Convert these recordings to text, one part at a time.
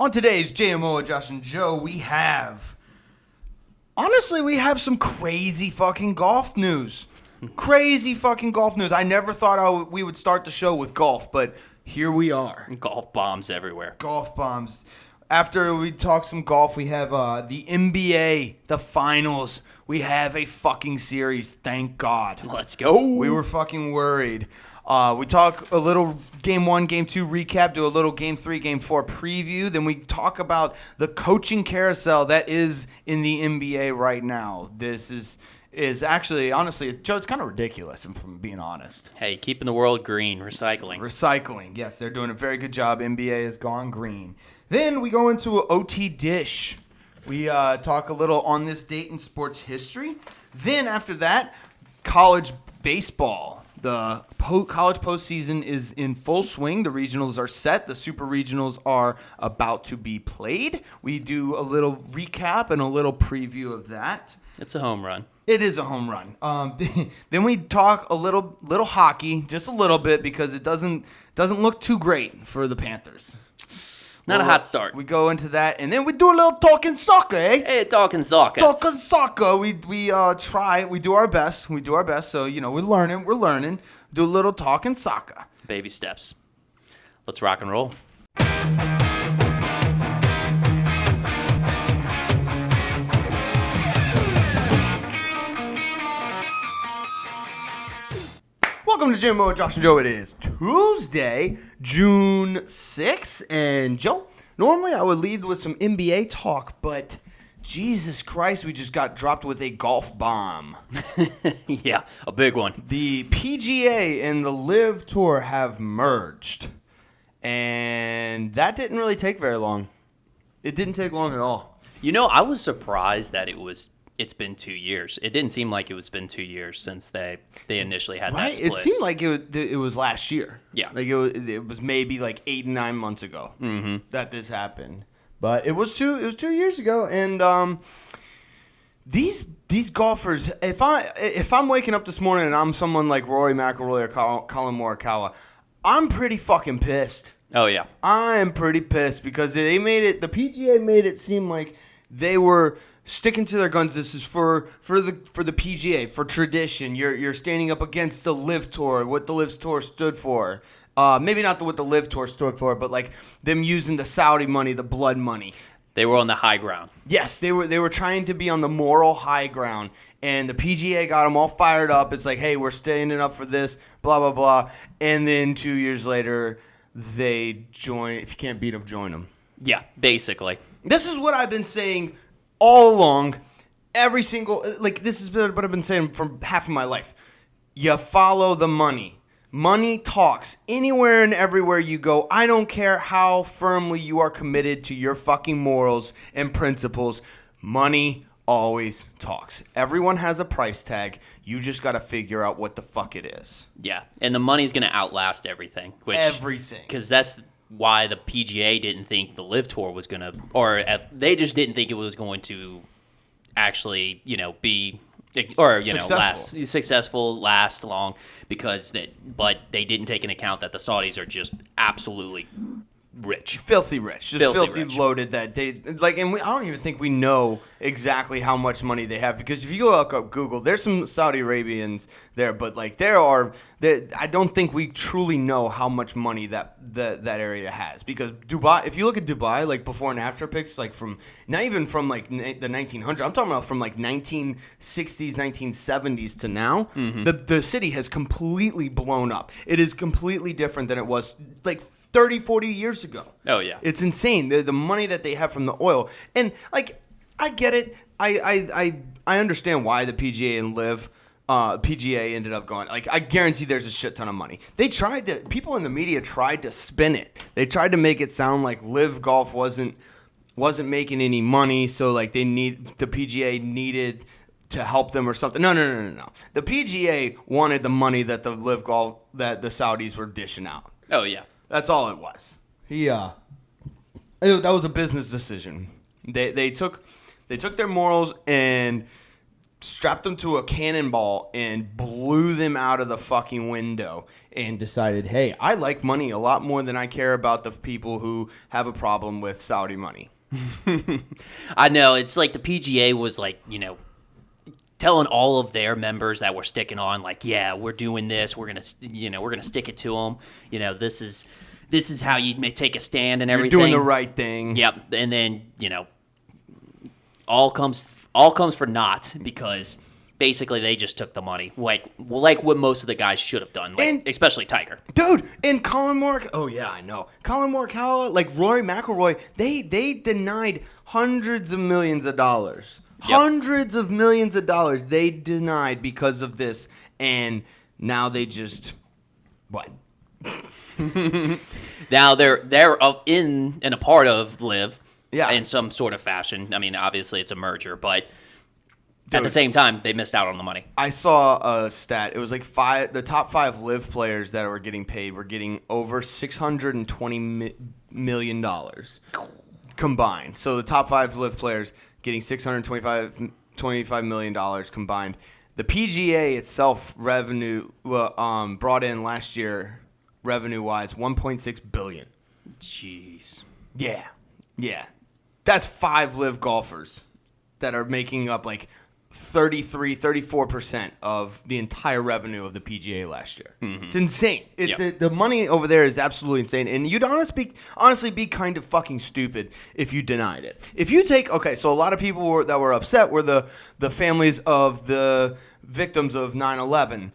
On today's JMO, Josh and Joe, we have some crazy fucking golf news. Crazy fucking golf news. I never thought we would start the show with golf, but here we are. Golf bombs everywhere. Golf bombs. After we talk some golf, we have the NBA, the finals. We have a fucking series, thank God. Let's go. We were fucking worried. We talk a little Game 1, Game 2 recap, do a little Game 3, Game 4 preview. Then we talk about the coaching carousel that is in the NBA right now. This is actually, honestly, Joe, it's kind of ridiculous, if I'm being honest. Hey, keeping the world green, recycling. Recycling, yes, they're doing a very good job. NBA has gone green. Then we go into OTDISH. We talk a little on this date in sports history. Then after that, college baseball. The college postseason is in full swing. The regionals are set. The super regionals are about to be played. We do a little recap and a little preview of that. It's a home run. It is a home run. Then we talk a little hockey, just a little bit, because it doesn't look too great for the Panthers. Not a hot start. We go into that, and then we do a little talking soccer, eh? Hey, talking soccer. Talking soccer. We try. We do our best. So, we're learning. Do a little talking soccer. Baby steps. Let's rock and roll. Welcome to JMO with Josh and Joe. It is Tuesday, June 6th. And Joe, normally I would lead with some NBA talk, but Jesus Christ, we just got dropped with a golf bomb. Yeah, a big one. The PGA and the LIV Tour have merged. And that didn't really take very long. It didn't take long at all. I was surprised that it's been 2 years. It didn't seem like it's been 2 years since they initially had that split. It seemed like it was last year. Yeah. Like it was maybe like 8 and 9 months ago that this happened. But it was 2 years ago, and these golfers. If I'm waking up this morning and I'm someone like Rory McIlroy or Colin Morikawa, I'm pretty fucking pissed. Oh yeah, I am pretty pissed because the PGA made it seem like they were sticking to their guns. This is for the PGA, for tradition. You're standing up against the LIV Tour, what the LIV Tour stood for. Maybe not what the LIV Tour stood for, but like them using the Saudi money, the blood money. They were on the high ground. Yes, they were trying to be on the moral high ground, and the PGA got them all fired up. It's like, hey, we're standing up for this, blah blah blah. And then 2 years later, they join. If you can't beat them, join them. Yeah, basically. This is what I've been saying all along. This is what I've been saying for half of my life. You follow the money. Money talks. Anywhere and everywhere you go, I don't care how firmly you are committed to your fucking morals and principles. Money always talks. Everyone has a price tag. You just got to figure out what the fuck it is. Yeah, and the money's going to outlast everything. Everything. Because that's why the PGA didn't think the LIV Tour was going to, or they just didn't think it was going to actually, be, or, last long, but they didn't take into account that the Saudis are just absolutely rich. Filthy rich. Just filthy loaded that they, and I don't even think we know exactly how much money they have, because if you go look up Google, there's some Saudi Arabians there, but I don't think we truly know how much money that area has, because Dubai, if you look at Dubai, like before and after pics, like from, not even from like the 1900s, I'm talking about from like 1960s, 1970s to now, the city has completely blown up. It is completely different than it was like 30, 40 years ago. Oh, yeah. It's insane, the money that they have from the oil. And, I get it. I understand why the PGA and LIV, PGA ended up going. I guarantee there's a shit ton of money. People in the media tried to spin it. They tried to make it sound like LIV Golf wasn't making any money, so, the PGA needed to help them or something. No. The PGA wanted the money that the LIV Golf, that the Saudis were dishing out. Oh, yeah. That's all it was. That was a business decision. They took their morals and strapped them to a cannonball and blew them out of the fucking window and decided, hey, I like money a lot more than I care about the people who have a problem with Saudi money. I know. It's like the PGA was like, telling all of their members that were sticking on, like, yeah, we're doing this. We're gonna stick it to them. This is how you may take a stand and everything. You're doing the right thing. Yep. And then all comes for naught because basically they just took the money, like what most of the guys should have done, especially Tiger. Dude, and Colin Morikawa. Oh yeah, I know. Colin Morikawa, like Rory McIlroy, they denied hundreds of millions of dollars. Yep. Hundreds of millions of dollars they denied because of this, and now they just what? Now they're in and a part of LIV, yeah, in some sort of fashion. I mean, obviously it's a merger, but at the same time they missed out on the money. I saw a stat. It was like the top 5 LIV players that were getting paid were getting over $620 million combined. So the top 5 LIV players getting $625 million combined. The PGA itself revenue brought in last year, revenue-wise, $1.6 billion. Jeez. Yeah. That's 5 LIV golfers that are making up like 34% of the entire revenue of the PGA last year. Mm-hmm. It's insane. The money over there is absolutely insane. And you'd honestly be kind of fucking stupid if you denied it. If you take, so a lot of people that were upset were the families of the victims of 9/11.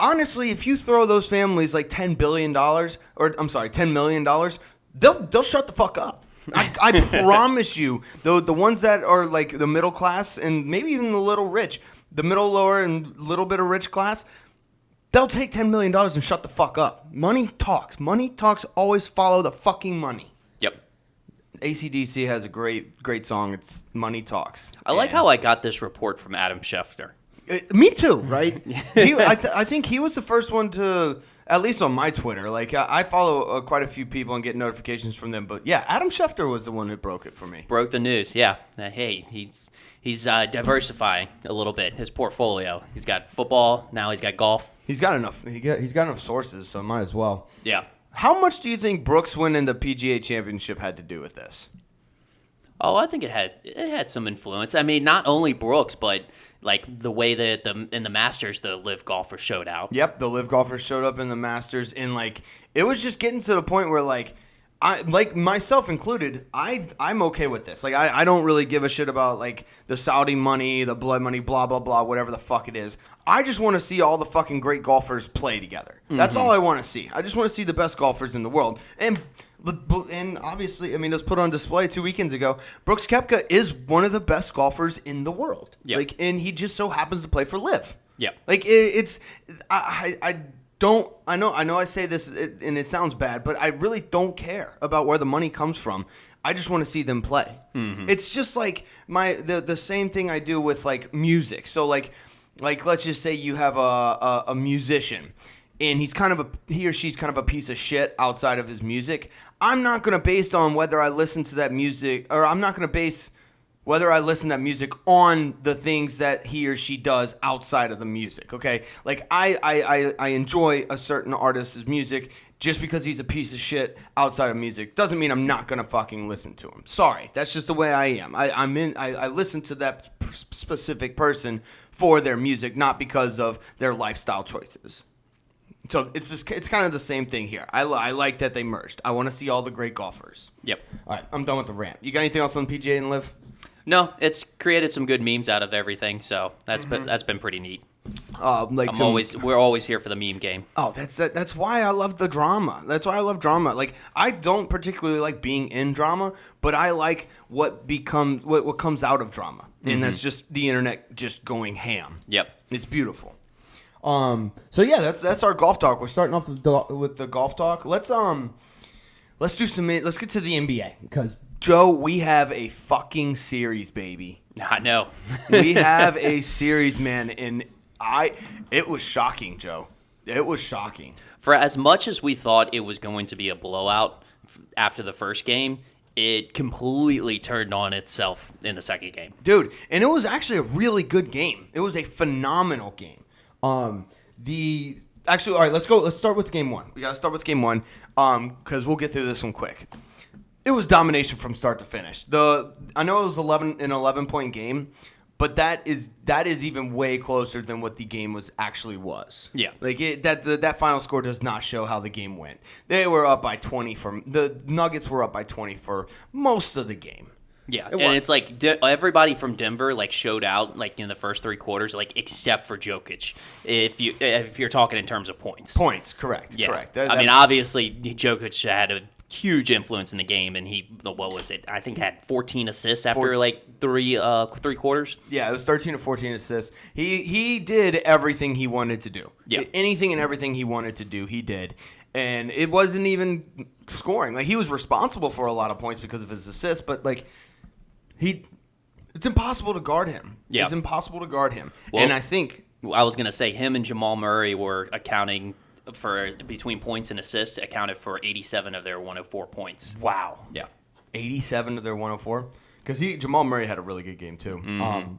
Honestly, if you throw those families like $10 million, they'll shut the fuck up. I promise you, the ones that are like the middle class and maybe even the little rich, the middle, lower, and little bit of rich class, they'll take $10 million and shut the fuck up. Money talks. Money talks always follow the fucking money. Yep. AC/DC has a great song. It's Money Talks. I like how I got this report from Adam Schefter. Me too, right? I think he was the first one to, at least on my Twitter. Like, I follow quite a few people and get notifications from them. But, yeah, Adam Schefter was the one who broke it for me. Broke the news, yeah. Hey, he's diversifying a little bit, his portfolio. He's got football, now he's got golf. He's got enough. He's got enough sources, so might as well. Yeah. How much do you think Brooks winning the PGA Championship had to do with this? Oh, I think it had some influence. I mean, not only Brooks, but like the way that in the Masters, the LIV golfers showed out. Yep, the LIV golfers showed up in the Masters, and like it was just getting to the point where like I, like myself included, I'm okay with this. Like I don't really give a shit about like the Saudi money, the blood money, blah blah blah, whatever the fuck it is. I just want to see all the fucking great golfers play together. That's all I want to see. I just want to see the best golfers in the world. And obviously, I mean, it was put on display 2 weekends ago. Brooks Koepka is one of the best golfers in the world. Yep. Like, and he just so happens to play for LIV. Yeah. Like I know I say this and it sounds bad, but I really don't care about where the money comes from. I just want to see them play. Mm-hmm. It's just like the same thing I do with like music. So like let's just say you have a musician. And he or she's kind of a piece of shit outside of his music. I'm not going to base on whether I listen to that music, or I'm not going to base whether I listen to that music on the things that he or she does outside of the music, okay? Like, I enjoy a certain artist's music just because he's a piece of shit outside of music. Doesn't mean I'm not going to fucking listen to him. Sorry, that's just the way I am. I listen to that specific person for their music, not because of their lifestyle choices. So it's kind of the same thing here. I like that they merged. I want to see all the great golfers. Yep. All right, I'm done with the rant. You got anything else on PGA and LIV? No, it's created some good memes out of everything, so that's been pretty neat. We're always here for the meme game. Oh, that's why I love the drama. That's why I love drama. Like I don't particularly like being in drama, but I like what comes out of drama, and that's just the internet just going ham. Yep. It's beautiful. So yeah, that's our golf talk. We're starting off with the golf talk. Let's get to the NBA because Joe, we have a fucking series, baby. I know. We have a series, man, and it was shocking, Joe. It was shocking. For as much as we thought it was going to be a blowout after the first game, it completely turned on itself in the second game. Dude, and it was actually a really good game. It was a phenomenal game. Actually, all right, let's start with game one. We got to start with game one because we'll get through this one quick. It was domination from start to finish. I know it was an 11-point game, but that is even way closer than what the game actually was. Yeah. Like that final score does not show how the game went. They were up by 20 the Nuggets were up by 20 for most of the game. Yeah, and it's like everybody from Denver like showed out like in the first three quarters, like except for Jokic. If you're talking in terms of points. Points, correct. Yeah. Correct. I mean, obviously Jokic had a huge influence in the game, and what was it? I think had 14 assists after like three quarters. Yeah, it was 13 to 14 assists. He did everything he wanted to do. Yeah, anything and everything he wanted to do, he did. And it wasn't even scoring. Like he was responsible for a lot of points because of his assists, but like it's impossible to guard him. Yeah. It's impossible to guard him. Well, and I think I was going to say him and Jamal Murray were accounting for between points and assists, accounted for 87 of their 104 points. Wow. Yeah. 87 of their 104? Because Jamal Murray had a really good game too. Mm-hmm.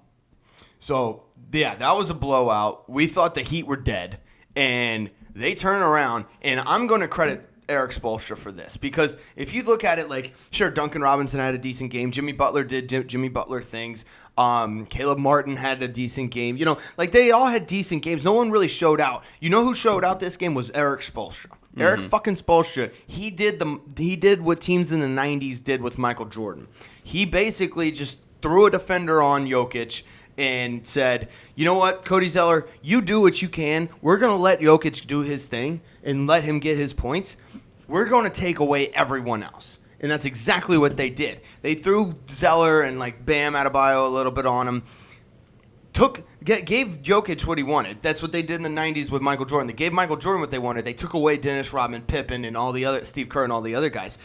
So, yeah, that was a blowout. We thought the Heat were dead, and they turn around, and I'm going to credit Eric Spoelstra for this. Because if you look at it, like, sure, Duncan Robinson had a decent game. Jimmy Butler did Jimmy Butler things. Caleb Martin had a decent game. You know, like, they all had decent games. No one really showed out. You know who showed out this game was Eric Spoelstra. Mm-hmm. Eric fucking Spoelstra. He did what teams in the 90s did with Michael Jordan. He basically just threw a defender on Jokic and said, you know what, Cody Zeller, you do what you can. We're going to let Jokic do his thing and let him get his points. We're going to take away everyone else. And that's exactly what they did. They threw Zeller and like Bam Adebayo a little bit on him. Gave Jokic what he wanted. That's what they did in the 90s with Michael Jordan. They gave Michael Jordan what they wanted. They took away Dennis Rodman, Pippen, and all the other Steve Kerr and all the other guys.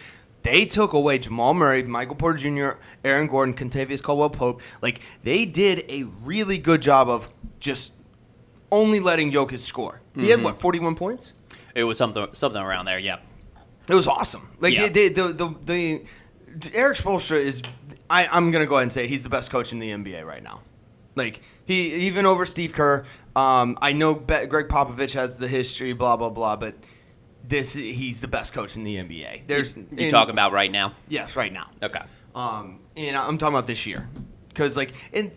They took away Jamal Murray, Michael Porter Jr., Aaron Gordon, Kentavious Caldwell-Pope. Like, they did a really good job of just only letting Jokic score. He had, 41 points? It was something around there, yeah. It was awesome. Like, yeah. the Eric Spoelstra is, I'm going to go ahead and say he's the best coach in the NBA right now. Like, he, even over Steve Kerr, I know Greg Popovich has the history, blah, blah, blah, but he's the best coach in the NBA. You talking about right now? Yes, right now. Okay. And I'm talking about this year, because like, and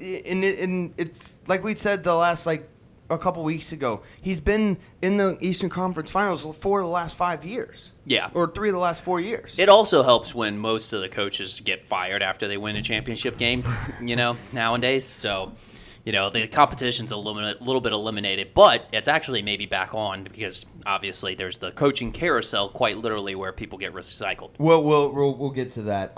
it's like we said the last like a couple weeks ago. He's been in the Eastern Conference Finals for the last 5 years. Yeah. Or 3 of the last 4 years. It also helps when most of the coaches get fired after they win a championship game. Nowadays. So. The competition's a little bit eliminated, but it's actually maybe back on because obviously there's the coaching carousel, quite literally, where people get recycled. We'll get to that.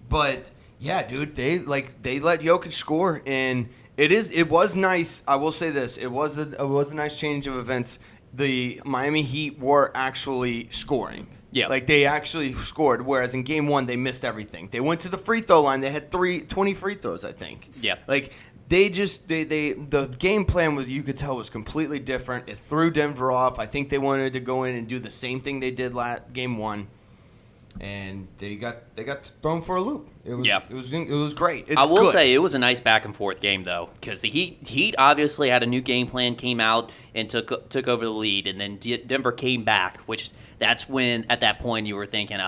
But yeah, dude, they let Jokic score, and it was nice. I will say this: it was a nice change of events. The Miami Heat were actually scoring. Yeah. Like, they actually scored, whereas in Game 1, they missed everything. They went to the free throw line. They had 20 free throws, I think. Yeah. Like, the game plan you could tell was completely different. It threw Denver off. I think they wanted to go in and do the same thing they did Game 1. And they got thrown for a loop. It was great. I will say it was a nice back and forth game though, because the Heat obviously had a new game plan, came out and took over the lead, and then Denver came back, which that's when at that point you were thinking,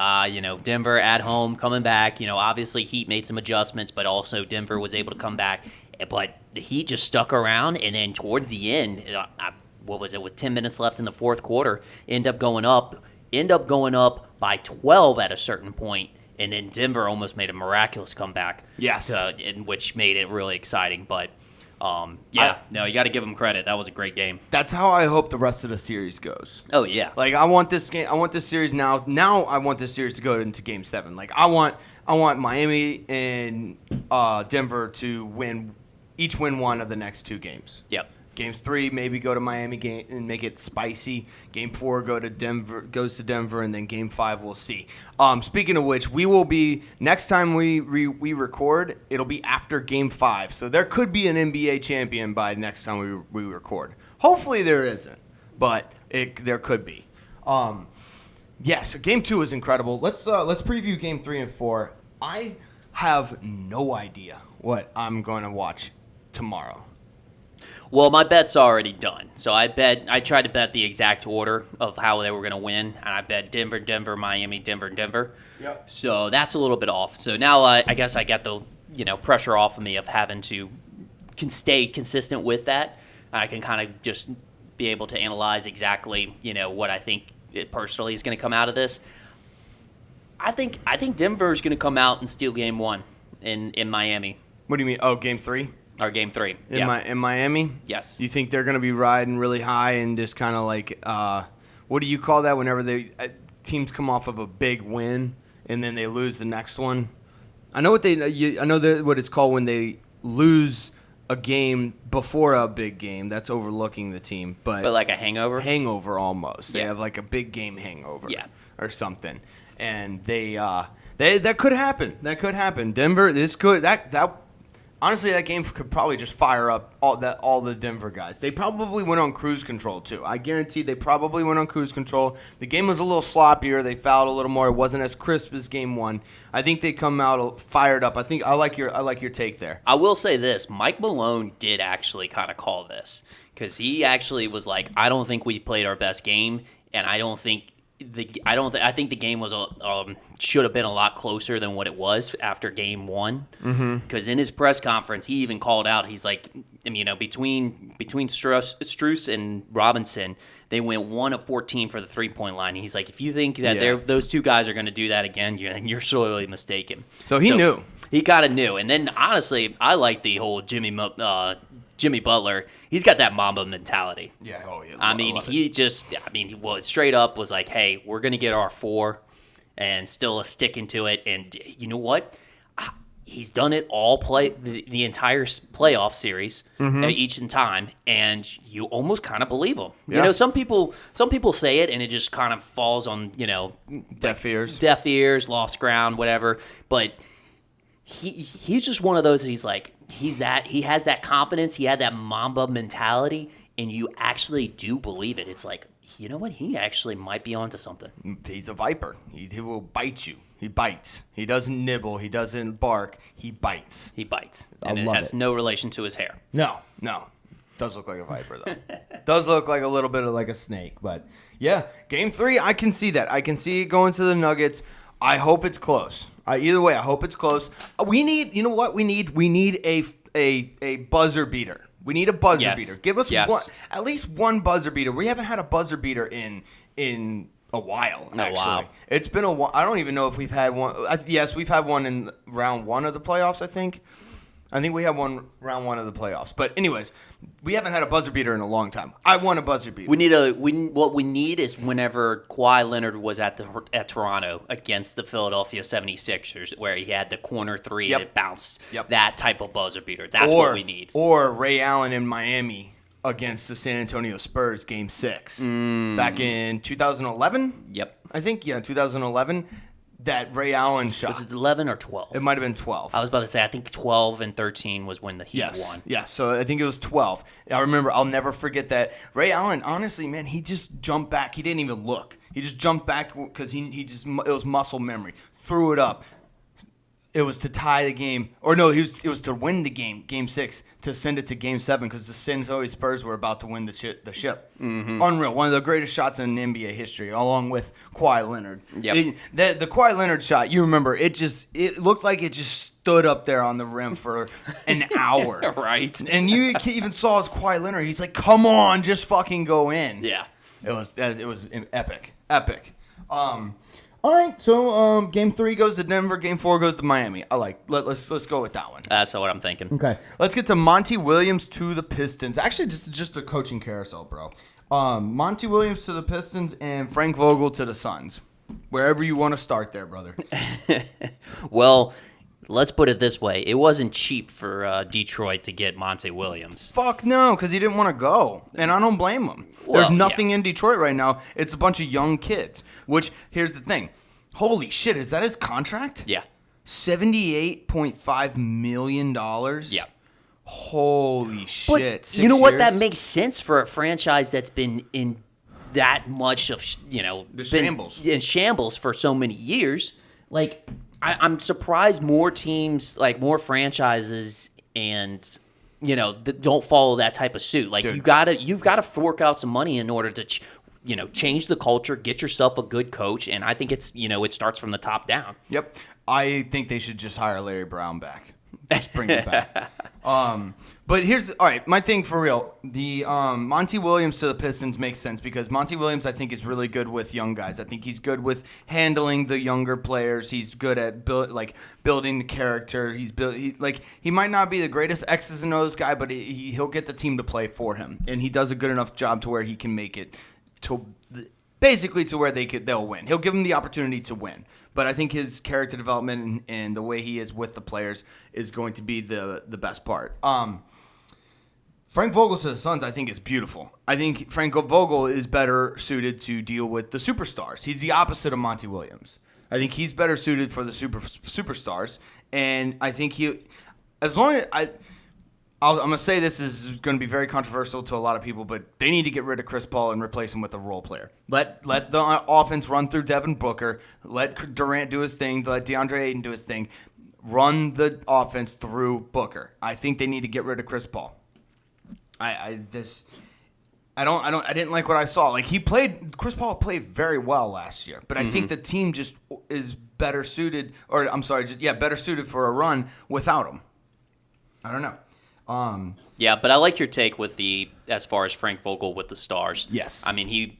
Denver at home coming back. Obviously Heat made some adjustments, but also Denver was able to come back. But the Heat just stuck around, and then towards the end, what was it, with 10 minutes left in the fourth quarter, end up going up by 12 at a certain point, and then Denver almost made a miraculous comeback. Yes. Which made it really exciting. But, you got to give them credit. That was a great game. That's how I hope the rest of the series goes. Oh, yeah. Like, I want this series now. Now I want this series to go into Game 7. Like, I want Miami and Denver to each win one of the next 2 games. Yep. Games 3 maybe go to Miami and make it spicy. Game 4 goes to Denver, and then Game 5 we'll see. Speaking of which, we will be next time we record. It'll be after Game 5, so there could be an NBA champion by next time we record. Hopefully there isn't, but there could be. Yes, Game 2 is incredible. Let's preview Game 3 and 4. I have no idea what I'm going to watch tomorrow. Well, my bet's already done. So I tried to bet the exact order of how they were going to win, and I bet Denver, Denver, Miami, Denver, Denver. Yep. So that's a little bit off. So now I guess I got the pressure off of me of having to stay consistent with that. I can kind of just be able to analyze exactly what I think it personally is going to come out of this. I think Denver is going to come out and steal Game 1 in Miami. What do you mean? Oh, Game 3? Or Game 3. In Miami? Yes. You think they're going to be riding really high and just kind of like, what do you call that whenever teams come off of a big win and then they lose the next one? I know what it's called when they lose a game before a big game. That's overlooking the team. But like a hangover? Hangover almost. Yeah. They have like a big game hangover. Yeah. Or something. And they that could happen. That could happen. Denver, honestly, that game could probably just fire up all the Denver guys. They probably went on cruise control, too. I guarantee they probably went on cruise control. The game was a little sloppier. They fouled a little more. It wasn't as crisp as Game 1. I think they come out fired up. I like your take there. I will say this. Mike Malone did actually kind of call this because he actually was like, I don't think we played our best game, and I think the game was should have been a lot closer than what it was after Game 1. Because in his press conference, he even called out. He's like, between Strus and Robinson, they went 1 of 14 for the 3-point line. He's like, if you think that those two guys are going to do that again, you're sorely mistaken. So he knew. He kind of knew. And then honestly, I like the whole Jimmy Butler. He's got that Mamba mentality. Yeah. Oh, yeah. It straight up was like, hey, we're going to get our 4 and still sticking to it. And you know what? He's done it all the entire playoff series each time, and you almost kind of believe him. Yeah. Some people say it, and it just kind of falls on deaf ears, lost ground, whatever. But he's just one of those. He has that confidence. He had that Mamba mentality, and you actually do believe it. It's like, you know what? He actually might be onto something. He's a viper. He will bite you. He bites. He doesn't nibble. He doesn't bark. He bites. And it has no relation to his hair. No. Does look like a viper, though. Does look like a little bit of like a snake. But, yeah, Game 3, I can see that. I can see it going to the Nuggets. I hope it's close. Either way, I hope it's close. We need, you know what we need? We need a buzzer beater. We need a buzzer beater. Give us at least one buzzer beater. We haven't had a buzzer beater in a while, actually. It's been a while. I don't even know if we've had one. Yes, we've had one in round 1 of the playoffs, I think. I think we had one round 1 of the playoffs. But anyways, we haven't had a buzzer beater in a long time. I want a buzzer beater. What we need is whenever Kawhi Leonard was at Toronto against the Philadelphia 76ers, where he had the corner 3 and it bounced. Yep. That type of buzzer beater. That's what we need. Or Ray Allen in Miami against the San Antonio Spurs, Game 6. Back in 2011? Yep. I think, 2011. That Ray Allen shot. Was it 11 or 12? It might have been 12. I was about to say, I think 12 and 13 was when the Heat won. Yes, so I think it was 12. I remember, I'll never forget that. Ray Allen, honestly, man, he just jumped back. He didn't even look. He just jumped back because it was muscle memory. Threw it up. It was to tie the game. Or no, it was to win the game, Game 6, to send it to Game 7 because the San Antonio Spurs were about to win the ship. Mm-hmm. Unreal. One of the greatest shots in NBA history, along with Kawhi Leonard. Yep. The Kawhi Leonard shot, you remember, it looked like it just stood up there on the rim for an hour. Right. And you even saw his Kawhi Leonard. He's like, come on, just fucking go in. Yeah. It was epic. All right, so Game 3 goes to Denver, Game 4 goes to Miami. Let's go with that one. That's what I'm thinking. Okay, let's get to Monty Williams to the Pistons. Actually, just a coaching carousel, bro. Monty Williams to the Pistons and Frank Vogel to the Suns. Wherever you want to start there, brother. Well, let's put it this way. It wasn't cheap for Detroit to get Monty Williams. Fuck no, because he didn't want to go. And I don't blame him. There's nothing in Detroit right now. It's a bunch of young kids. Which, here's the thing. Holy shit, is that his contract? Yeah. $78.5 million? Yeah. Holy shit. But you know what? That makes sense for a franchise that's been in that much of shambles in shambles for so many years. Like I'm surprised more teams, like more franchises, and don't follow that type of suit. Like you've got to fork out some money in order to change the culture, get yourself a good coach, and I think it's it starts from the top down. Yep, I think they should just hire Larry Brown back. Just bring him back. But here's all right. My thing for real, the Monty Williams to the Pistons makes sense because Monty Williams, I think, is really good with young guys. I think he's good with handling the younger players. He's good at building the character. He might not be the greatest X's and O's guy, but he'll get the team to play for him, and he does a good enough job to where he can make it to basically to where they'll win. He'll give them the opportunity to win. But I think his character development and the way he is with the players is going to be the best part. Frank Vogel to the Suns, I think, is beautiful. I think Frank Vogel is better suited to deal with the superstars. He's the opposite of Monty Williams. I think he's better suited for the superstars. And I think I'm going to say this is going to be very controversial to a lot of people, but they need to get rid of Chris Paul and replace him with a role player. Let the offense run through Devin Booker. Let Durant do his thing. Let DeAndre Ayton do his thing. Run the offense through Booker. I think they need to get rid of Chris Paul. I didn't like what I saw. Like Chris Paul played very well last year, but I think the team just is better suited, better suited for a run without him. I don't know. Yeah, but I like your take with as far as Frank Vogel with the stars. Yes. I mean,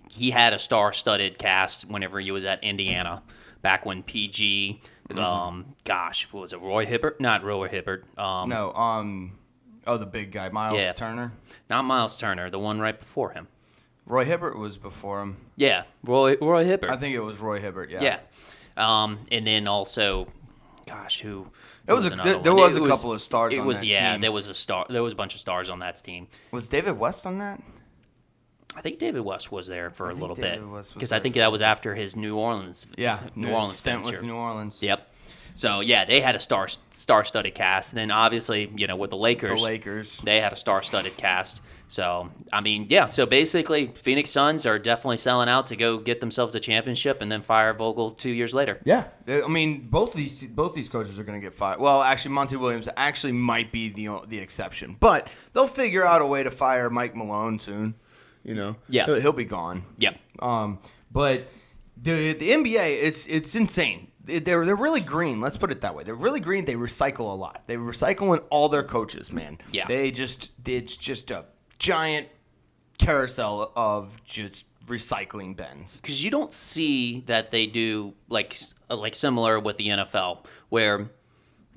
he had a star-studded cast whenever he was at Indiana, back when PG, what was it, Roy Hibbert? Not Roy Hibbert. The big guy, Miles Turner? Not Miles Turner, the one right before him. Roy Hibbert was before him. Yeah, Roy Hibbert. I think it was Roy Hibbert, yeah. Yeah. And then also, who... There was a couple of stars on that team. Yeah, there was a bunch of stars on that team. Was David West on that? I think David West was there for a little bit because I think that was after his New Orleans. Yeah, New Orleans stint with New Orleans. Yep. So yeah, they had a star-studded cast. And then obviously, with the Lakers, they had a star-studded cast. So I mean, yeah. So basically, Phoenix Suns are definitely selling out to go get themselves a championship and then fire Vogel 2 years later. Yeah, I mean, both these coaches are going to get fired. Well, actually, Monty Williams actually might be the exception, but they'll figure out a way to fire Mike Malone soon. Yeah, he'll be gone. Yep. But the NBA, it's insane. They're really green. Let's put it that way. They're really green. They recycle a lot. They recycle in all their coaches, man. Yeah. It's just a giant carousel of just recycling bins. Because you don't see that they do like similar with the NFL, where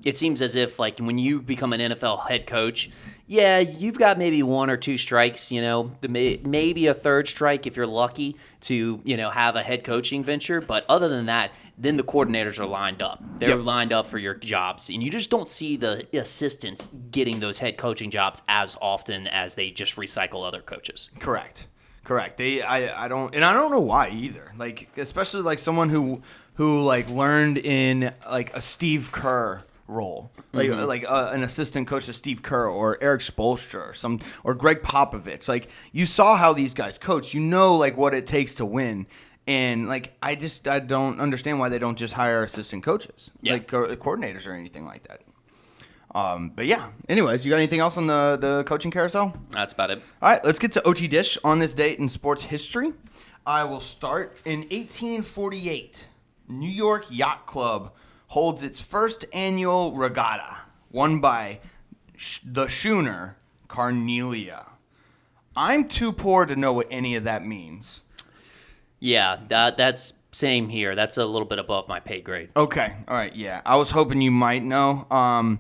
it seems as if like when you become an NFL head coach, yeah, you've got maybe one or two strikes, maybe a third strike if you're lucky to, have a head coaching venture. But other than that, then the coordinators are lined up. They're lined up for your jobs. And you just don't see the assistants getting those head coaching jobs as often as they just recycle other coaches. Correct. I don't know why either. Like, especially like someone who like learned in like a Steve Kerr role, like an assistant coach to Steve Kerr or Eric Spoelstra or Greg Popovich. Like, you saw how these guys coach. like what it takes to win. And like I don't understand why they don't just hire assistant coaches, like coordinators or anything like that. But yeah. Anyways, you got anything else on the coaching carousel? That's about it. All right, let's get to OTDISH on this date in sports history. I will start in 1848. New York Yacht Club holds its first annual regatta, won by the schooner Carnelia. I'm too poor to know what any of that means. Yeah, that's same here. That's a little bit above my pay grade. Okay, all right, yeah. I was hoping you might know. I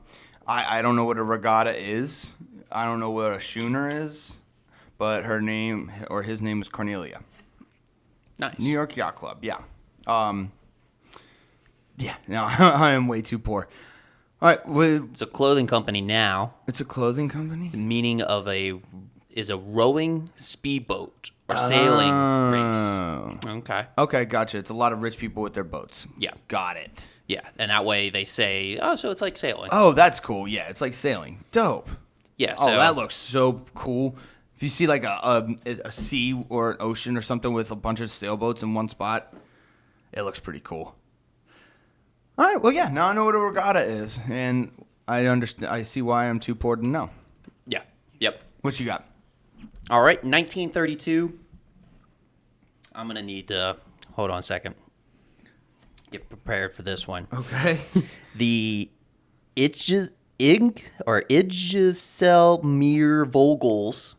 don't know what a regatta is. I don't know what a schooner is, but his name is Carnelia. Nice. New York Yacht Club, yeah. Yeah, no, I am way too poor. All right, it's a clothing company now. It's a clothing company? The meaning of is a rowing speedboat or sailing race. Okay, gotcha. It's a lot of rich people with their boats. Yeah. Got it. Yeah, and that way they say, so it's like sailing. Oh, that's cool. Yeah, it's like sailing. Dope. Yeah. So, that looks so cool. If you see like a sea or an ocean or something with a bunch of sailboats in one spot, it looks pretty cool. All right, well, yeah, now I know what a regatta is, and I understand. I see why I'm too poor to know. Yeah. Yep. What you got? All right, 1932. I'm going to need to hold on a second. Get prepared for this one. Okay. The Ijselmeer Vogels.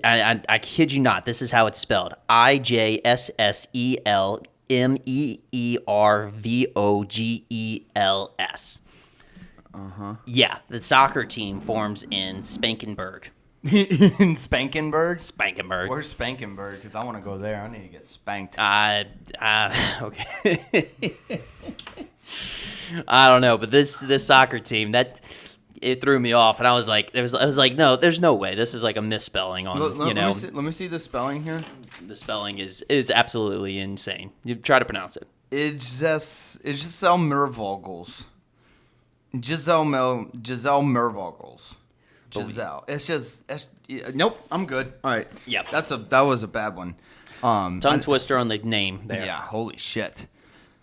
I kid you not. This is how it's spelled. IJSSELMEERVOGELS. Yeah, the soccer team forms in Spankenberg. In Spankenberg? Spankenberg. Where's Spankenberg? Because I want to go there. I need to get spanked. Okay. I don't know, but this soccer team, it threw me off, and I was like, no, there's no way. This is like a misspelling on, Let me see the spelling here. The spelling is absolutely insane. You try to pronounce it. Giselle Mervogels. Giselle Mervogels. Giselle. Nope, I'm good. All right. Yep. That was a bad one. Tongue twister on the name there. Yeah, holy shit.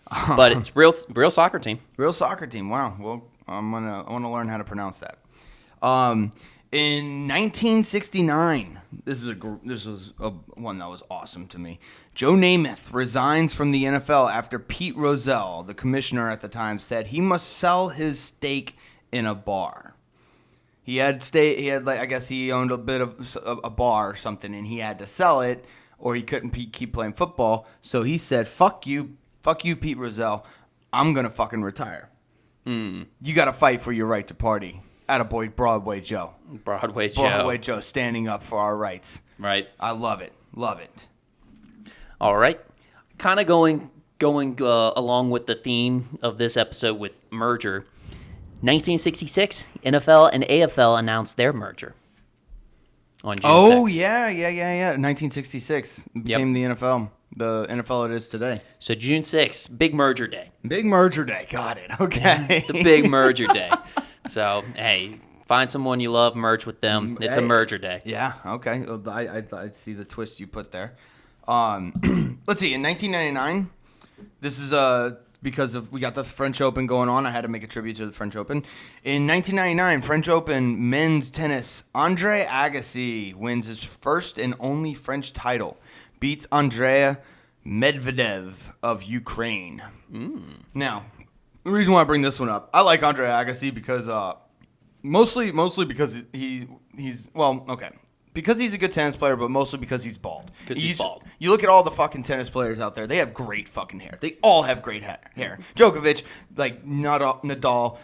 But it's real soccer team. Real soccer team. Wow. Well, I want to learn how to pronounce that. In 1969, this was one that was awesome to me. Joe Namath resigns from the NFL after Pete Rozelle, the commissioner at the time, said he must sell his stake in a bar. He had I guess he owned a bit of a bar or something, and he had to sell it, or he couldn't keep playing football. So he said, "Fuck you, Pete Rozelle. I'm gonna fucking retire. You got to fight for your right to party." Attaboy, Broadway Joe. Broadway Joe standing up for our rights. Right. I love it. Love it. All right. Kind of going along with the theme of this episode with merger. 1966, NFL and AFL announced their merger on June 6th. Yeah. 1966 became the NFL. The NFL it is today. So June 6th, big merger day. Big merger day. Got it. Okay. It's a big merger day. So, hey, find someone you love, merge with them. It's a merger day. Yeah, okay. Well, I see the twist you put there. Let's see. In 1999, this is because we got the French Open going on. I had to make a tribute to the French Open. In 1999, French Open men's tennis, Andre Agassi wins his first and only French title. Beats Andrei Medvedev of Ukraine. Now, the reason why I bring this one up, I like Andre Agassi because mostly because because he's a good tennis player, but mostly because he's bald. Because he's bald. You look at all the fucking tennis players out there; they have great fucking hair. They all have great hair. Djokovic, Nadal,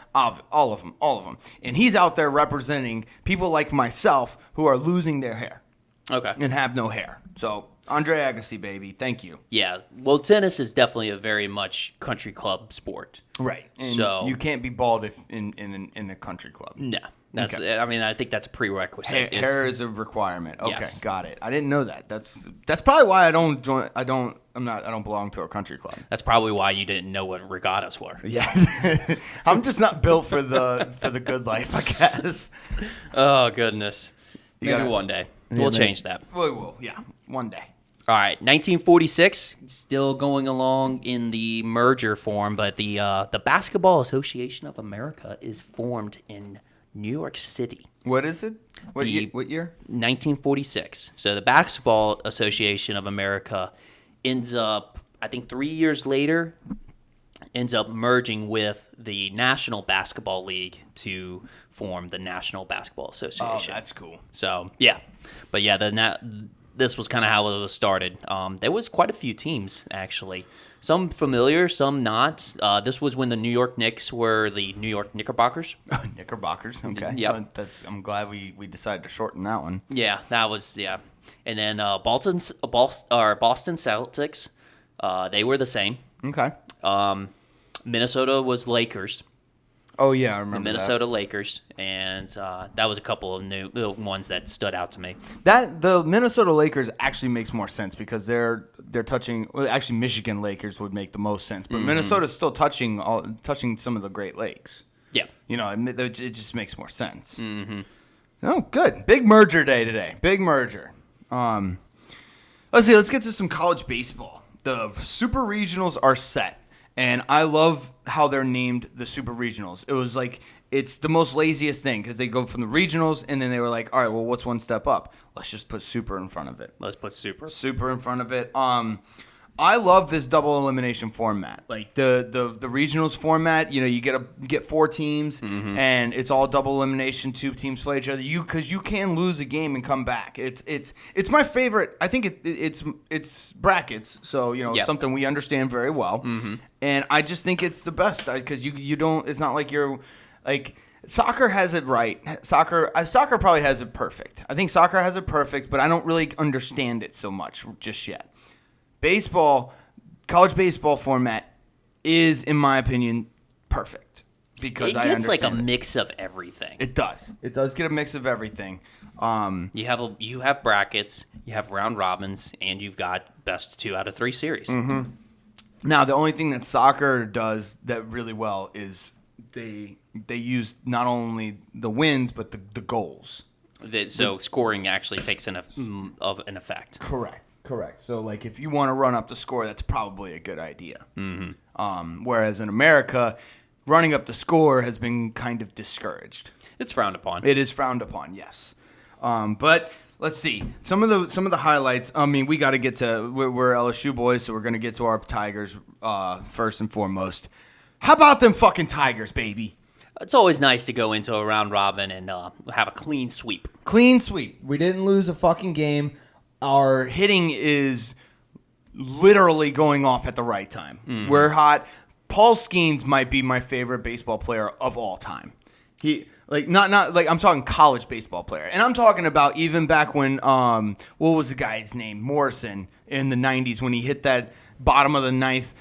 all of them, and he's out there representing people like myself who are losing their hair. Okay. And have no hair. So, Andre Agassi, baby. Thank you. Yeah. Well, tennis is definitely a very much country club sport. Right. And so you can't be bald if in a country club. No. That's okay. I mean, I think that's a prerequisite. Hair is a requirement. Okay, yes. Got it. I didn't know that. That's probably why I don't belong to a country club. That's probably why you didn't know what regattas were. Yeah. I'm just not built for the good life, I guess. Oh, goodness. Maybe one day. We'll change that. We will, yeah. One day. All right, 1946, still going along in the merger form, but the Basketball Association of America is formed in New York City. What is it? What year? 1946. So the Basketball Association of America ends up, I think 3 years later, merging with the National Basketball League to form the National Basketball Association. Oh, that's cool. So, yeah. But yeah, this was kind of how it was started. There was quite a few teams, actually. Some familiar, some not. This was when the New York Knicks were the New York Knickerbockers. Knickerbockers, okay. Yep. I'm glad we decided to shorten that one. Yeah, that was, yeah. And then Boston Celtics, they were the same. Okay. Minnesota was Lakers. Oh, yeah, I remember the Minnesota Lakers, and that was a couple of new ones that stood out to me. The Minnesota Lakers actually makes more sense because they're touching. Well, actually, Michigan Lakers would make the most sense, but Minnesota's still touching some of the Great Lakes. Yeah, it just makes more sense. Oh, good. Big merger day today. Big merger. Let's see. Let's get to some college baseball. The super regionals are set. And I love how they're named the Super Regionals. It was like, it's the most laziest thing because they go from the regionals and then they were like, all right, well, what's one step up? Let's just put Super in front of it. Let's put Super. Super in front of it. I love this double elimination format. Like the regionals format, you get 4 teams and it's all double elimination. 2 teams play each other. Because you can lose a game and come back. It's my favorite. I think it's brackets. So something we understand very well. And I just think it's the best because you don't. It's not like you're like. Soccer has it right. Soccer probably has it perfect. I think soccer has it perfect, but I don't really understand it so much just yet. College baseball format is, in my opinion, perfect because it gets like a mix of everything. It does. It does get a mix of everything. You have brackets, you have round robins, and you've got best 2 out of 3 series. Now, the only thing that soccer does that really well is they use not only the wins but the goals. So scoring actually takes an effect. Correct. So, like, if you want to run up the score, that's probably a good idea. Whereas in America, running up the score has been kind of discouraged. It's frowned upon. It is frowned upon, yes. But let's see some of the highlights. I mean, we got to get to we're LSU boys, so we're gonna get to our Tigers first and foremost. How about them fucking Tigers, baby? It's always nice to go into a round robin and have a clean sweep. Clean sweep. We didn't lose a fucking game. Our hitting is literally going off at the right time. We're hot. Paul Skeens might be my favorite baseball player of all time. He not like I'm talking college baseball player, and I'm talking about even back when what was the guy's name, Morrison, in the '90s when he hit that bottom of the ninth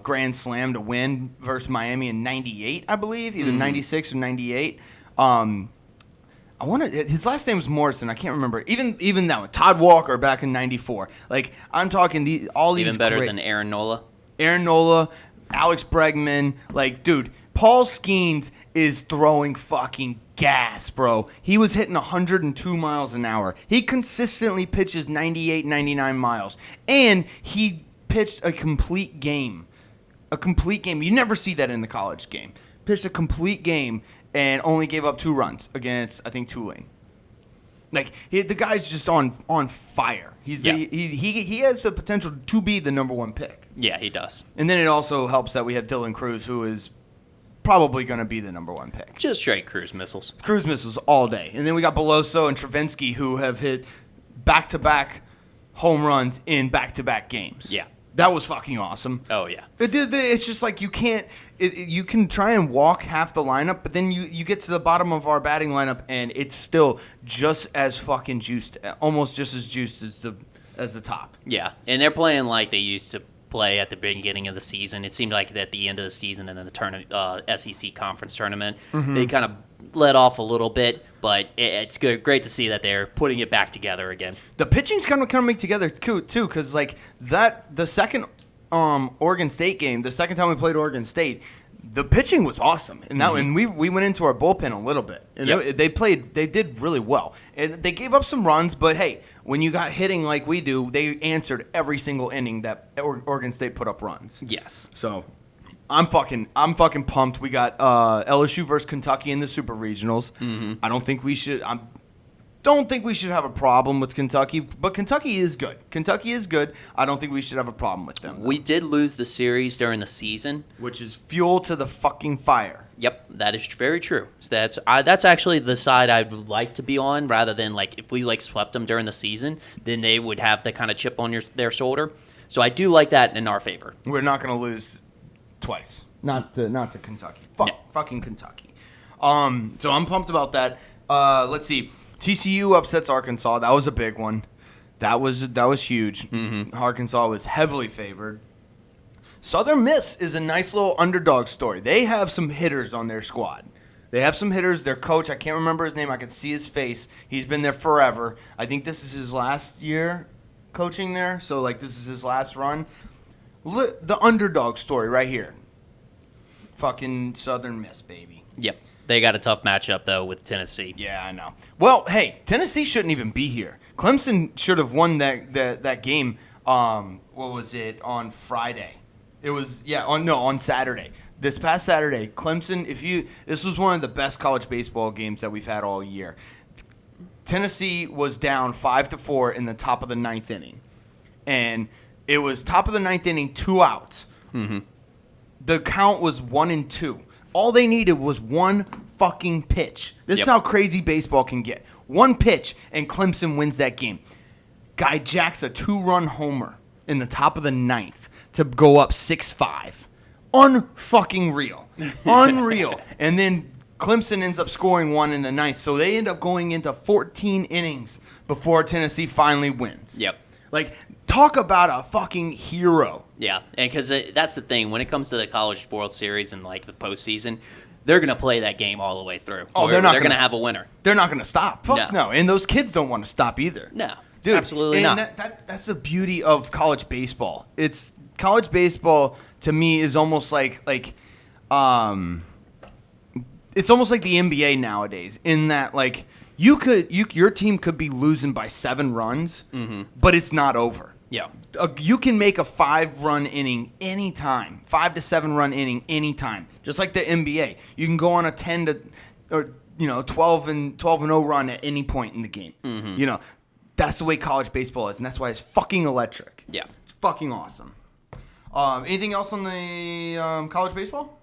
grand slam to win versus Miami in '98, I believe, either '96 or '98. I want to. His last name was Morrison. I can't remember. Even that one, Todd Walker back in '94. Like I'm talking all these even better than Aaron Nola. Aaron Nola, Alex Bregman. Like, dude, Paul Skeens is throwing fucking gas, bro. He was hitting 102 miles an hour. He consistently pitches 98, 99 miles, and he pitched a complete game. A complete game. You never see that in the college game. Pitched a complete game and only gave up 2 runs against, I think, Tulane. Like, the guy's just on fire. He has the potential to be the number 1 pick. Yeah, he does. And then it also helps that we have Dylan Cruz, who is probably going to be the number 1 pick. Just straight cruise missiles. Cruise missiles all day. And then we got Beloso and Travinsky, who have hit back-to-back home runs in back-to-back games. Yeah. That was fucking awesome. Oh, yeah. It's just like you can't you can try and walk half the lineup, but then you get to the bottom of our batting lineup, and it's still just as fucking juiced, almost just as juiced as the top. Yeah, and they're playing like they used to play at the beginning of the season. It seemed like at the end of the season and then the tournament, SEC conference tournament, they kind of let off a little bit, but it's great to see that they're putting it back together again. The pitching's kind of coming together too, because like the second Oregon State game, the second time we played Oregon State, the pitching was awesome, and and we went into our bullpen a little bit, and they did really well. And they gave up some runs, but hey, when you got hitting like we do, they answered every single inning that Oregon State put up runs. Yes. So I'm fucking pumped. We got LSU versus Kentucky in the Super Regionals. I don't think we should have a problem with Kentucky, but Kentucky is good. I don't think we should have a problem with them, though. We did lose the series during the season, which is fuel to the fucking fire. Yep, that is very true. So that's actually the side I'd like to be on, rather than like if we like swept them during the season, then they would have the kind of chip on their shoulder. So I do like that in our favor. We're not going to lose twice. Not to Kentucky. Fucking Kentucky. So I'm pumped about that. Let's see. TCU upsets Arkansas. That was a big one. That was huge. Arkansas was heavily favored. Southern Miss is a nice little underdog story. They have some hitters on their squad. They have some hitters. Their coach, I can't remember his name. I can see his face. He's been there forever. I think this is his last year coaching there. So, like, this is his last run. The underdog story right here. fucking Southern Miss, baby. Yep. They got a tough matchup, though, with Tennessee. Yeah, I know. Well, hey, Tennessee shouldn't even be here. Clemson should have won that game, what was it, on Friday. It was, on Saturday. This past Saturday, Clemson, this was one of the best college baseball games that we've had all year. Tennessee was down 5-4 in the top of the ninth inning. And it was top of the ninth inning, 2 outs. Mm-hmm. The count was 1-2. All they needed was one fucking pitch. This is how crazy baseball can get. One pitch, and Clemson wins that game. Guy jacks a 2-run homer in the top of the ninth to go up 6-5. Unfucking real. Unreal. And then Clemson ends up scoring 1 in the ninth. So they end up going into 14 innings before Tennessee finally wins. Yep. Like, talk about a fucking hero. Yeah, and because that's the thing. When it comes to the College World Series and, like, the postseason, they're going to play that game all the way through. Oh, they're going to have a winner. They're not going to stop. Fuck no. And those kids don't want to stop either. No, dude, absolutely not. That's the beauty of college baseball. It's college baseball to me is almost like it's almost like the NBA nowadays in that, like, your team could be losing by 7 runs, but it's not over. Yeah. You can make a 5-run inning anytime, 5 to 7 run inning anytime. Just like the NBA, you can go on a 12 and 0 run at any point in the game. Mm-hmm. That's the way college baseball is, and that's why it's fucking electric. Yeah, it's fucking awesome. Anything else on the college baseball?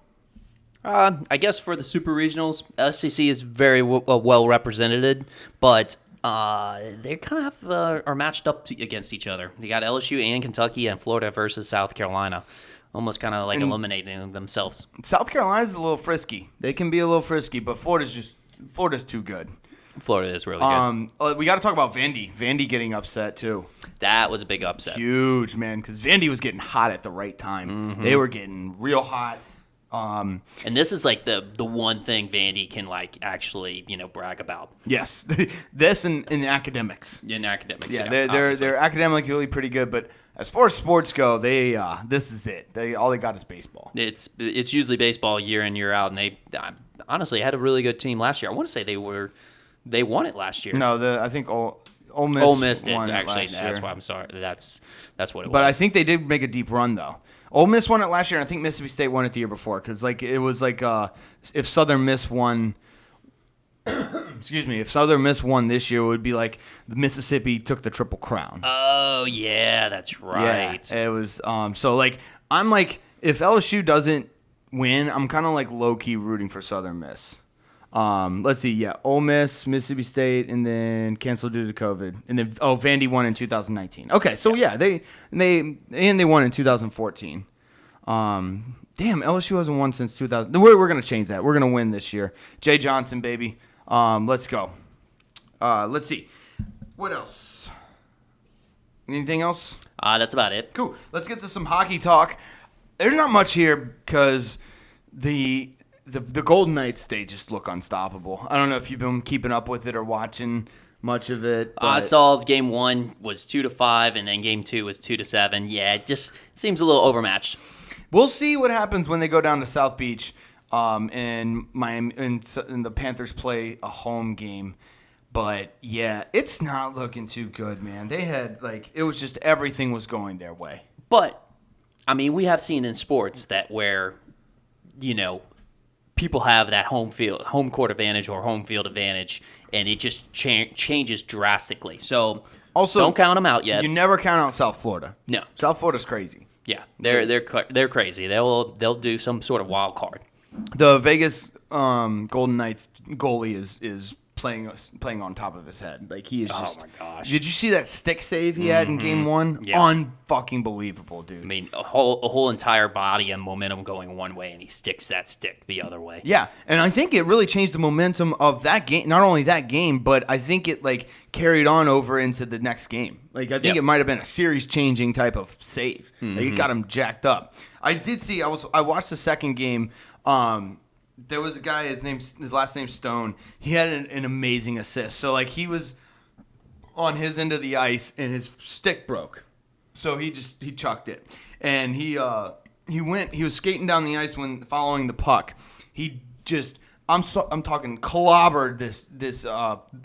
I guess for the super regionals, SEC is very well represented, but they kind of are matched up against each other. You got LSU and Kentucky and Florida versus South Carolina, almost kind of like eliminating themselves. South Carolina's a little frisky. They can be a little frisky, but Florida's too good. Florida is really good. We got to talk about Vandy. Vandy getting upset too. That was a big upset. Huge, man, because Vandy was getting hot at the right time. Mm-hmm. They were getting real hot. And this is like the one thing Vandy can like actually brag about. Yes, this and in academics. In academics, they're academically pretty good, but as far as sports go, this is it. All they got is baseball. It's usually baseball year in year out, and they honestly had a really good team last year. I want to say they won it last year. No, I think Ole Miss did won actually. Last year. That's why I'm sorry. That's what it was. But I think they did make a deep run though. Ole Miss won it last year, and I think Mississippi State won it the year before. Because it was like if Southern Miss won, if Southern Miss won this year, it would be like Mississippi took the Triple Crown. Oh yeah, that's right. Yeah, it was. So like I'm like if LSU doesn't win, I'm kind of like low key rooting for Southern Miss. Let's see. Yeah, Ole Miss, Mississippi State, and then canceled due to COVID. And then Vandy won in 2019. Okay, so they won in 2014. Damn, LSU hasn't won since 2000. We're gonna change that. We're gonna win this year. Jay Johnson, baby. Let's go. Let's see. What else? Anything else? That's about it. Cool. Let's get to some hockey talk. There's not much here because the Golden Knights, they just look unstoppable. I don't know if you've been keeping up with it or watching much of it. I saw game 1 was 2-5, and then game 2 was 2-7. Yeah, it just seems a little overmatched. We'll see what happens when they go down to South Beach, and Miami and the Panthers play a home game. But yeah, it's not looking too good, man. They had it was just everything was going their way. But I mean, we have seen in sports that where people have that home court advantage or home field advantage, and it just changes drastically. So also, don't count them out yet. You never count out South Florida. No, South Florida's crazy. Yeah, they're crazy. They'll do some sort of wild card. The Vegas Golden Knights goalie is playing on top of his head. He is just. Oh my gosh! Did you see that stick save he had in game 1? Yeah. Unfucking believable, dude. I mean, a whole entire body and momentum going one way, and he sticks that stick the other way. Yeah, and I think it really changed the momentum of that game. Not only that game, but I think it carried on over into the next game. I think it might have been a series-changing type of save. Mm-hmm. It got him jacked up. I did see. I watched the second game. There was a guy. His last name's Stone. He had an amazing assist. So he was on his end of the ice, and his stick broke. So he chucked it, and he he was skating down the ice when following the puck. He just, I'm talking clobbered this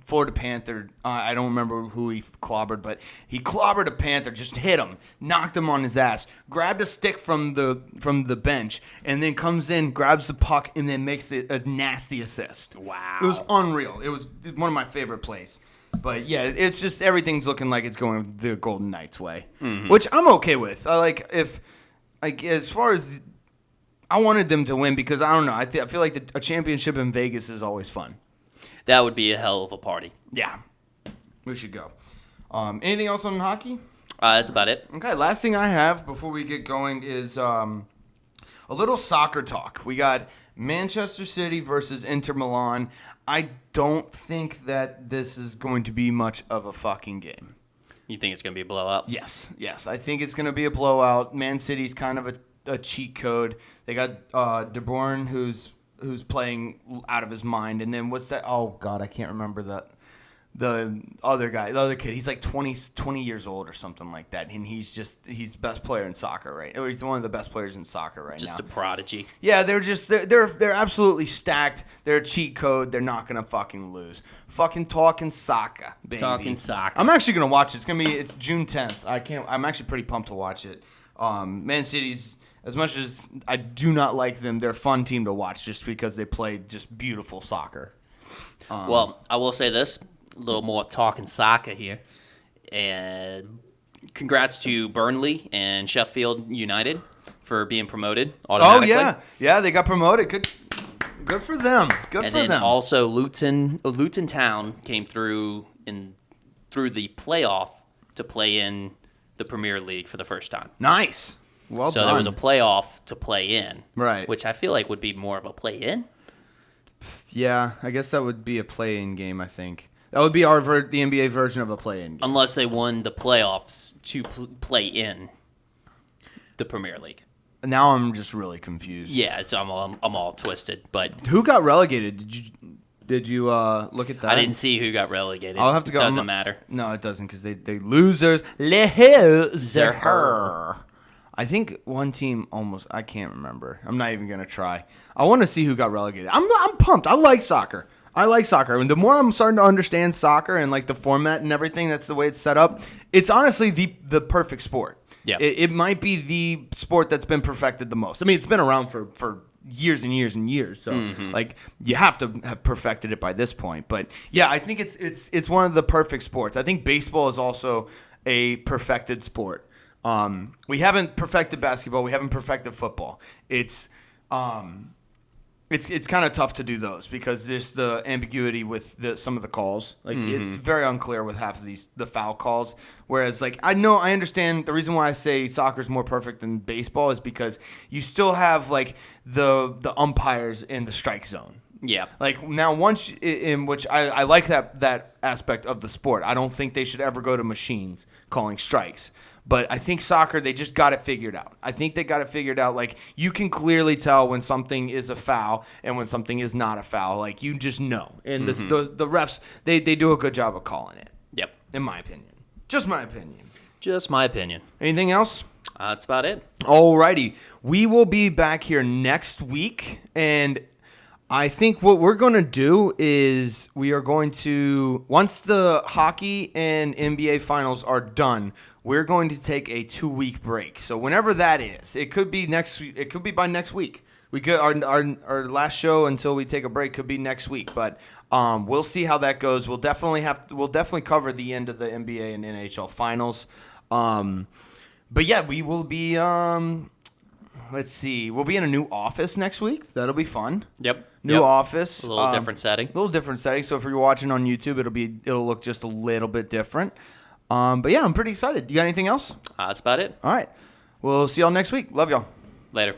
Florida Panther. I don't remember who he clobbered, but he clobbered a Panther, just hit him, knocked him on his ass, grabbed a stick from the bench, and then comes in, grabs the puck, and then makes it a nasty assist. Wow. It was unreal. It was one of my favorite plays. But yeah, it's just everything's looking like it's going the Golden Knights way, which I'm okay with. I as far as I wanted them to win because I don't know. I feel like a championship in Vegas is always fun. That would be a hell of a party. Yeah, we should go. Anything else on hockey? That's about it. Okay, last thing I have before we get going is a little soccer talk. We got Manchester City versus Inter Milan. I don't think that this is going to be much of a fucking game. You think it's going to be a blowout? Yes. I think it's going to be a blowout. Man City's kind of a cheat code. They got De Bruyne who's playing out of his mind, and then what's that? Oh God, I can't remember that. The other guy, the other kid, he's like 20 years old or something like that, and he's the best player in soccer right now. He's one of the best players in soccer right now. Just a prodigy. Yeah, they're absolutely stacked. They're a cheat code. They're not gonna fucking lose. Fucking Talkin Soccer, baby. Talkin Soccer. I'm actually gonna watch it. It's June 10th. I'm actually pretty pumped to watch it. Man City's, as much as I do not like them, they're a fun team to watch just because they play just beautiful soccer. Well, I will say this. A little more Talkin Soccer here. And congrats to Burnley and Sheffield United for being promoted automatically. Oh, yeah, they got promoted. Good for them. And then also Luton Town came through the playoff to play in the Premier League for the first time. Nice. Well done. So there was a playoff to play in. Right. Which I feel like would be more of a play-in. Yeah, I guess that would be a play-in game, I think. That would be the NBA version of a play-in game. Unless they won the playoffs to play in the Premier League. Now I'm just really confused. Yeah, I'm all twisted. But who got relegated? Did you look at that? I didn't see who got relegated. I'll have to go. It doesn't matter. No, it doesn't because they losers. Loser. I think one team almost. I can't remember. I'm not even gonna try. I want to see who got relegated. I'm pumped. I like soccer. And the more I'm starting to understand soccer and like the format and everything, that's the way it's set up. It's honestly the perfect sport. Yeah. It might be the sport that's been perfected the most. I mean, it's been around for years and years and years. So like you have to have perfected it by this point. But yeah, I think it's one of the perfect sports. I think baseball is also a perfected sport. We haven't perfected basketball. We haven't perfected football. It's kind of tough to do those because there's the ambiguity with some of the calls. Like it's very unclear with half of the foul calls. Whereas like I understand the reason why I say soccer is more perfect than baseball is because you still have like the umpires in the strike zone. Yeah. Like now in which I like that aspect of the sport. I don't think they should ever go to machines calling strikes. But I think soccer, they just got it figured out. I think they got it figured out. Like, you can clearly tell when something is a foul and when something is not a foul. Like, you just know. And the refs, they do a good job of calling it. Yep. In my opinion. Just my opinion. Just my opinion. Anything else? That's about it. Alrighty. We will be back here next week. And I think what we're going to do is we are going to, once the hockey and NBA finals are done, we're going to take a 2-week break. So whenever that is, it could be it could be by next week. We could our last show until we take a break could be next week, but we'll see how that goes. We'll definitely cover the end of the NBA and NHL finals. But yeah, we will be let's see. We'll be in a new office next week. That'll be fun. Yep. New office. A little different setting. A little different setting. So if you're watching on YouTube, it'll look just a little bit different. But yeah, I'm pretty excited. You got anything else? That's about it. All right. We'll see y'all next week. Love y'all. Later.